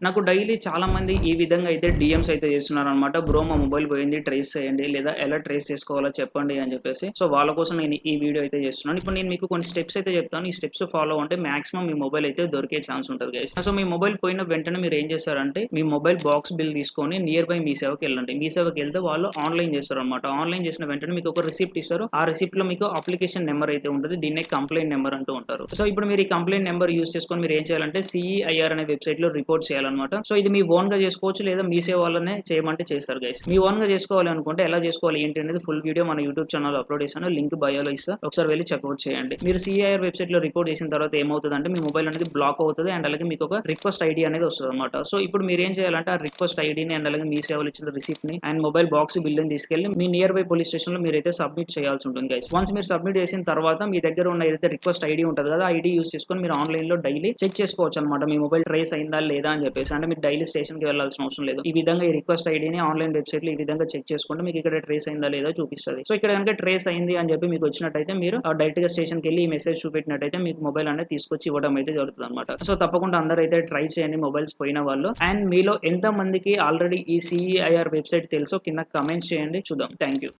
నాకు డైలీ చాలామంది ఈ విధంగా అయితే డీఎమ్స్ అయితే చేస్తున్నారనమాట. బ్రో మా మొబైల్ పోయింది ట్రేస్ చేయండి లేదా ఎలా ట్రేస్ చేసుకోవాలో చెప్పండి అని చెప్పేసి. సో వాళ్ళ కోసం నేను ఈ వీడియో అయితే చేస్తున్నాను. ఇప్పుడు నేను మీకు కొన్ని స్టెప్స్ అయితే చెప్తాను. ఈ స్టెప్స్ ఫాలో అంటే మాక్సిమం మీ మొబైల్ అయితే దొరికే ఛాన్స్ ఉంటుంది గైస్. సో మీ మొబైల్ పోయిన వెంటనే మీరు ఏం చేస్తారంటే మీ మొబైల్ బాక్స్ బిల్ తీసుకొని నియర్ బై మీ సేవకి వెళ్ళండి. మీ సేవకి వెళ్తే వాళ్ళు ఆన్లైన్ చేస్తారు అనమాట. ఆన్లైన్ చేసిన వెంటనే మీకు ఒక రిసిప్ట్ ఇస్తారు. ఆ రిసిప్ట్ లో మీకు అప్లికేషన్ నెంబర్ అయితే ఉంటుంది. దీన్నే కంప్లైంట్ నెంబర్ అంటూ ఉంటారు. సో ఇప్పుడు మీరు ఈ కంప్లైంట్ నెంబర్ యూస్ చేసుకొని మీరు ఏం చేయాలంటే CEIR అనే వెబ్సైట్ లో రిపోర్ట్ చేయాలన్నమాట. సో ఇది మీ ఓన్ గా చేసుకోవచ్చు లేదా మీ సేవ వాళ్ళనే చేయమంటే చేస్తారు గైస్. మీ ఓన్ గా చేసుకోవాలి అనుకుంటే ఎలా చేసుకోవాలి ఏంటి అనేది ఫుల్ వీడియో మన యూట్యూబ్ ఛానల్ అప్లోడ్ చేశాను. లింక్ బయోలో ఇస్తా, ఒకసారి వెళ్ళి చెక్అవుట్ చేయండి. మీరు CEIR వెబ్సైట్ లో రిపోర్ట్ చేసిన తర్వాత ఏమవుతుంది అంటే మీ మొబైల్ అనేది బ్లాక్ అవుతుంది అండ్ అలాగే మీకు ఒక రిక్వెస్ట్ ఐడి అనేది వస్తుంది అనమాట. సో ఇప్పుడు మీరు ఏం చేయాలంటే ఆ రిక్వెస్ట్ ఐడిని అండ్ అలాగే మీ సేవలు ఇచ్చిన రిసిప్ట్ ని అండ్ మొబైల్ బాక్స్ బిల్డింగ్ తీసుకెళ్లి మీ నియర్ బై పోలీస్ స్టేషన్ లో మీరైతే సబ్మిట్ చేయాల్సి ఉంటుంది గైస్. వన్స్ మీరు సబ్మిట్ చేసిన తర్వాత మీ దగ్గర ఉన్న ఏదైతే రిక్వెస్ట్ ఐడి ఉంటుంది కదా, ఐడి యూస్ చేసుకొని మీరు ఆన్లైన్ లో డైలీ చెక్ చేసుకోవచ్చు అనమాట మీ మొబైల్ ట్రేస్ అయిందా లేదా అని చెప్పేసి. అంటే మీరు డైలీ స్టేషన్ కి వెళ్ళాల్సిన అవసరం లేదు. ఈ విధంగా ఈ రిక్వెస్ట్ ఐడిని ఆన్లైన్ వెబ్సైట్ లో ఈ విధంగా చెక్ చేసుకుంటే మీకు ఇక్కడ ట్రేస్ అయిందా లేదా చూపిస్తుంది. సో ఇక్కడ కనుక ట్రేస్ అయింది అని చెప్పి మీకు వచ్చినట్టయితే మీరు డైరెక్ట్ గా స్టేషన్ కి వెళ్ళి ఈ మెసేజ్ చూపెట్టినట్టయితే మీకు మొబైల్ అనేది తీసుకొచ్చి ఇవ్వడం అయితే జరుగుతుంది అనమాట. సో తప్పకుండా అందరూ అయితే ట్రై చేయండి మొబైల్స్ పోయిన వాళ్ళు. అండ్ మీలో ఎంత మందికి ఆల్రెడీ ఈ CEIR వెబ్సైట్ తెలుసో కింద కమెంట్స్ చేయండి, చూద్దాం. Thank you.